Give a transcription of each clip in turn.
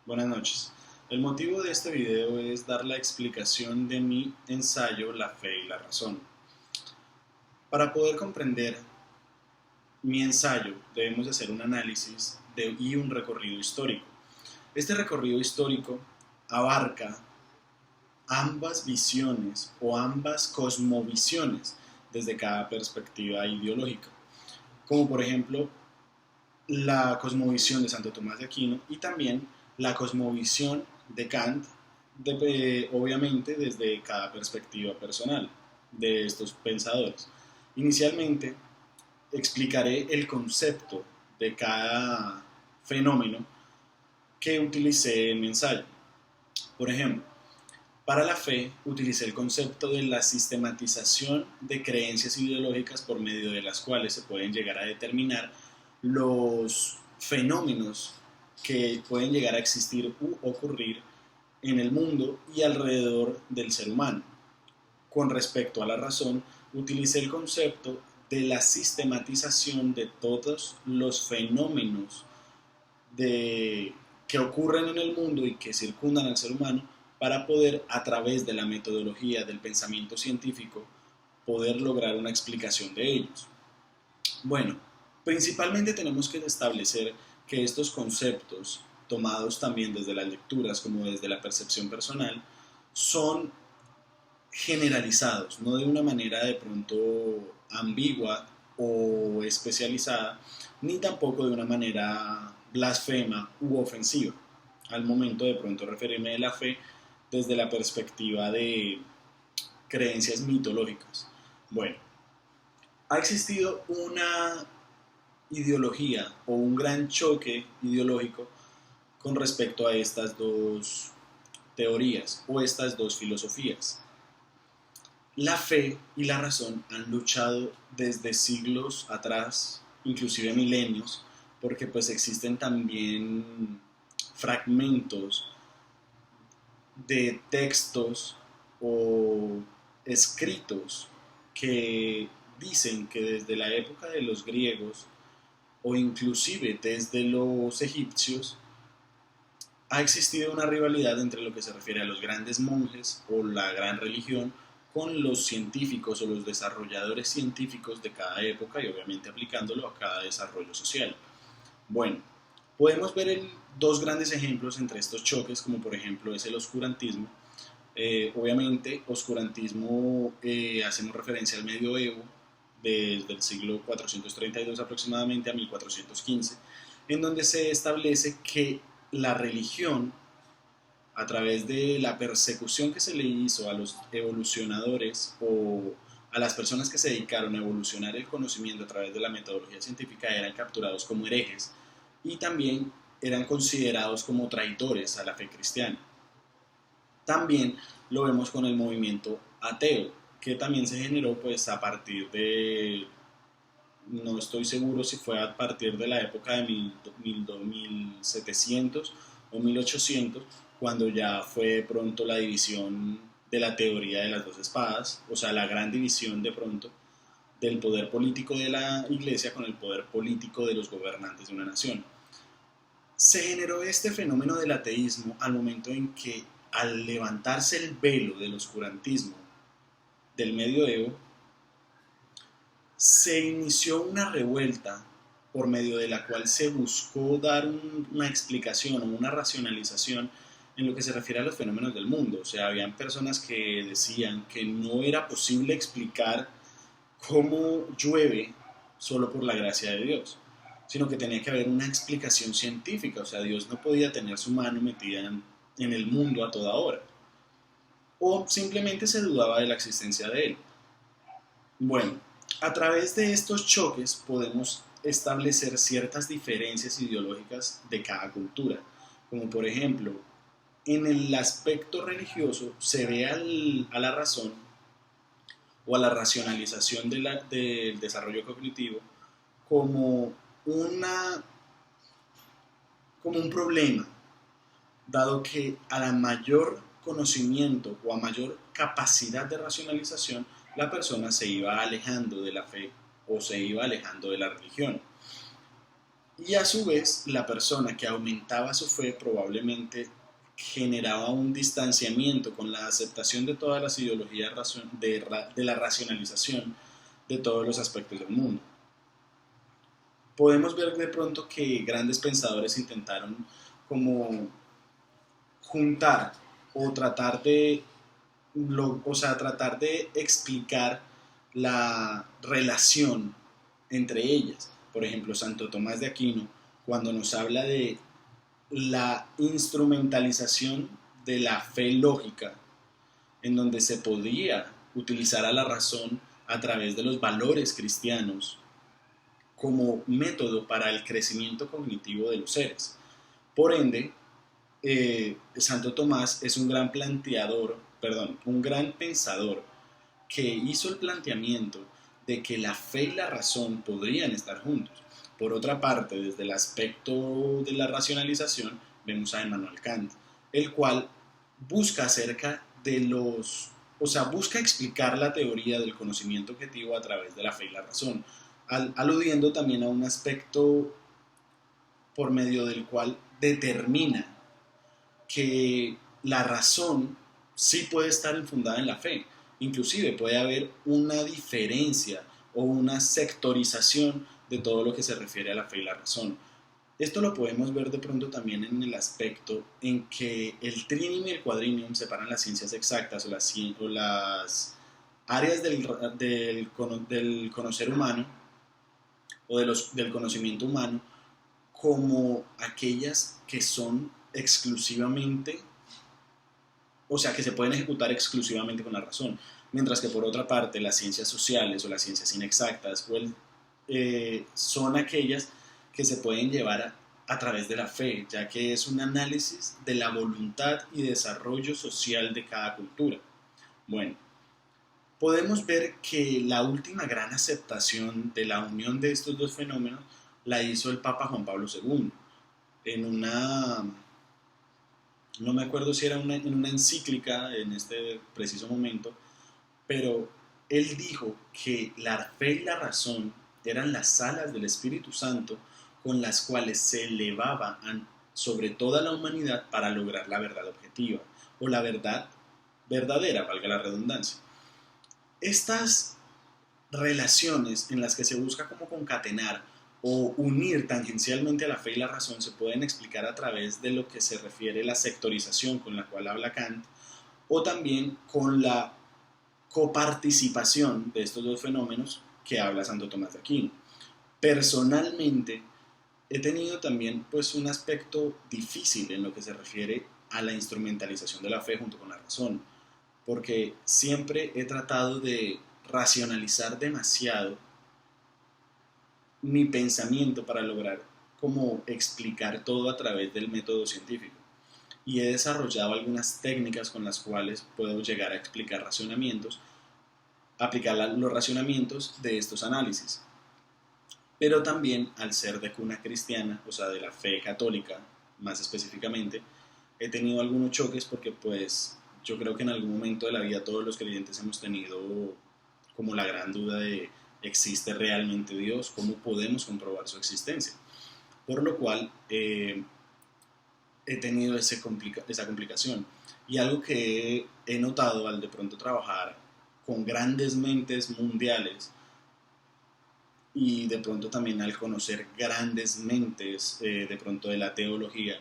Buenas noches. El motivo de este video es dar la explicación de mi ensayo La fe y la razón. Para poder comprender mi ensayo debemos hacer un análisis y un recorrido histórico. Este recorrido histórico abarca ambas visiones o ambas cosmovisiones desde cada perspectiva ideológica, como por ejemplo la cosmovisión de Santo Tomás de Aquino y también la cosmovisión de Kant, obviamente desde cada perspectiva personal de estos pensadores. Inicialmente explicaré el concepto de cada fenómeno que utilicé en mi ensayo. Por ejemplo, para la fe utilicé el concepto de la sistematización de creencias ideológicas por medio de las cuales se pueden llegar a determinar los fenómenos que pueden llegar a existir u ocurrir en el mundo y alrededor del ser humano. Con respecto a la razón, utilicé el concepto de la sistematización de todos los fenómenos que ocurren en el mundo y que circundan al ser humano para poder, a través de la metodología del pensamiento científico, poder lograr una explicación de ellos. Bueno, principalmente tenemos que establecer que estos conceptos, tomados también desde las lecturas como desde la percepción personal, son generalizados, no de una manera de pronto ambigua o especializada, ni tampoco de una manera blasfema u ofensiva, al momento de pronto referirme de la fe desde la perspectiva de creencias mitológicas. Bueno, ha existido una ideología o un gran choque ideológico con respecto a estas dos teorías o estas dos filosofías. La fe y la razón han luchado desde siglos atrás, inclusive milenios, porque pues existen también fragmentos de textos o escritos que dicen que desde la época de los griegos o inclusive desde los egipcios ha existido una rivalidad entre lo que se refiere a los grandes monjes o la gran religión con los científicos o los desarrolladores científicos de cada época y obviamente aplicándolo a cada desarrollo social. Bueno, podemos ver dos grandes ejemplos entre estos choques, como por ejemplo es el oscurantismo. Obviamente, oscurantismo hacemos referencia al medioevo, desde el siglo 432 aproximadamente a 1415, en donde se establece que la religión, a través de la persecución que se le hizo a los evolucionadores o a las personas que se dedicaron a evolucionar el conocimiento a través de la metodología científica, eran capturados como herejes y también eran considerados como traidores a la fe cristiana. También lo vemos con el movimiento ateo, que también se generó pues a partir de, no estoy seguro si fue a partir de la época de 1700 o 1800, cuando ya fue pronto la división de la teoría de las dos espadas, o sea, la gran división de pronto del poder político de la iglesia con el poder político de los gobernantes de una nación. Se generó este fenómeno del ateísmo al momento en que, al levantarse el velo del oscurantismo del medioevo, se inició una revuelta por medio de la cual se buscó dar una explicación o una racionalización en lo que se refiere a los fenómenos del mundo. O sea, habían personas que decían que no era posible explicar cómo llueve solo por la gracia de Dios, sino que tenía que haber una explicación científica. O sea, Dios no podía tener su mano metida en el mundo a toda hora. O simplemente se dudaba de la existencia de él. Bueno, a través de estos choques podemos establecer ciertas diferencias ideológicas de cada cultura, como por ejemplo, en el aspecto religioso se ve a la razón o a la racionalización del desarrollo cognitivo como, una, como un problema, dado que a la mayor conocimiento o a mayor capacidad de racionalización, la persona se iba alejando de la fe o se iba alejando de la religión. Y a su vez, la persona que aumentaba su fe probablemente generaba un distanciamiento con la aceptación de todas las ideologías de la racionalización de todos los aspectos del mundo. Podemos ver de pronto que grandes pensadores intentaron como juntar o tratar de, tratar de explicar la relación entre ellas. Por ejemplo, Santo Tomás de Aquino, cuando nos habla de la instrumentalización de la fe lógica, en donde se podía utilizar a la razón a través de los valores cristianos como método para el crecimiento cognitivo de los seres. Por ende, Santo Tomás es un gran un gran pensador que hizo el planteamiento de que la fe y la razón podrían estar juntos. Por otra parte, desde el aspecto de la racionalización, vemos a Immanuel Kant, el cual busca acerca de busca explicar la teoría del conocimiento objetivo a través de la fe y la razón, aludiendo también a un aspecto por medio del cual determina que la razón sí puede estar infundada en la fe. Inclusive puede haber una diferencia o una sectorización de todo lo que se refiere a la fe y la razón. Esto lo podemos ver de pronto también en el aspecto en que el trinium y el quadrivium separan las ciencias exactas o las áreas del conocer humano o del conocimiento humano como aquellas que son exclusivamente, o sea, que se pueden ejecutar exclusivamente con la razón, mientras que por otra parte las ciencias sociales o las ciencias inexactas son aquellas que se pueden llevar a través de la fe, ya que es un análisis de la voluntad y desarrollo social de cada cultura. Bueno, podemos ver que la última gran aceptación de la unión de estos dos fenómenos la hizo el Papa Juan Pablo II en una, no me acuerdo si era en una encíclica en este preciso momento, pero él dijo que la fe y la razón eran las alas del Espíritu Santo con las cuales se elevaba sobre toda la humanidad para lograr la verdad objetiva o la verdad verdadera, valga la redundancia. Estas relaciones en las que se busca como concatenar o unir tangencialmente a la fe y la razón se pueden explicar a través de lo que se refiere a la sectorización con la cual habla Kant, o también con la coparticipación de estos dos fenómenos que habla Santo Tomás de Aquino. Personalmente he tenido también pues un aspecto difícil en lo que se refiere a la instrumentalización de la fe junto con la razón, porque siempre he tratado de racionalizar demasiado mi pensamiento para lograr como explicar todo a través del método científico. Y he desarrollado algunas técnicas con las cuales puedo llegar a explicar racionamientos, aplicar los racionamientos de estos análisis. Pero también, al ser de cuna cristiana, o sea, de la fe católica, más específicamente, he tenido algunos choques porque pues yo creo que en algún momento de la vida todos los creyentes hemos tenido como la gran duda de ¿existe realmente Dios? ¿Cómo podemos comprobar su existencia? Por lo cual he tenido esa complicación. Y algo que he notado al de pronto trabajar con grandes mentes mundiales y de pronto también al conocer grandes mentes de pronto de la teología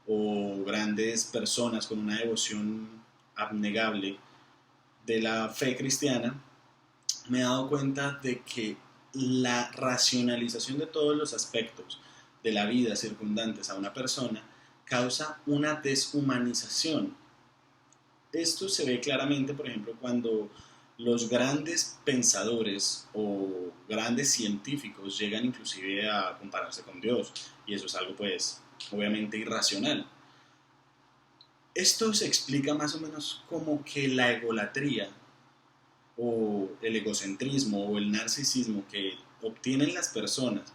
o grandes personas con una devoción abnegable de la fe cristiana, me he dado cuenta de que la racionalización de todos los aspectos de la vida circundantes a una persona causa una deshumanización. Esto se ve claramente, por ejemplo, cuando los grandes pensadores o grandes científicos llegan inclusive a compararse con Dios, y eso es algo pues obviamente irracional. Esto se explica más o menos como que la egolatría o el egocentrismo o el narcisismo que obtienen las personas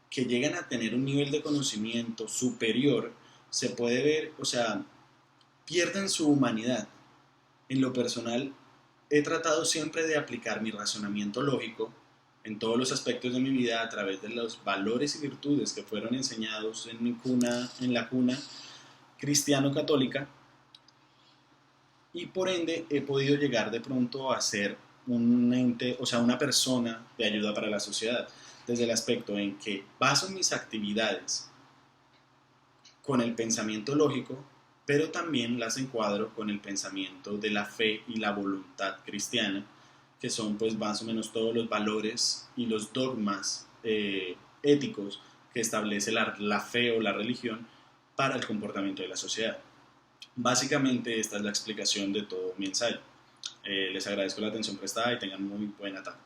que llegan a tener un nivel de conocimiento superior, se puede ver, o sea, pierden su humanidad. En lo personal, he tratado siempre de aplicar mi razonamiento lógico en todos los aspectos de mi vida a través de los valores y virtudes que fueron enseñados en mi cuna, en la cuna cristiano-católica, y por ende he podido llegar de pronto a ser un ente, o sea, una persona de ayuda para la sociedad, desde el aspecto en que baso mis actividades con el pensamiento lógico, pero también las encuadro con el pensamiento de la fe y la voluntad cristiana, que son pues más o menos todos los valores y los dogmas éticos que establece la fe o la religión para el comportamiento de la sociedad. Básicamente esta es la explicación de todo mi ensayo. Les agradezco la atención prestada y tengan muy buena tarde.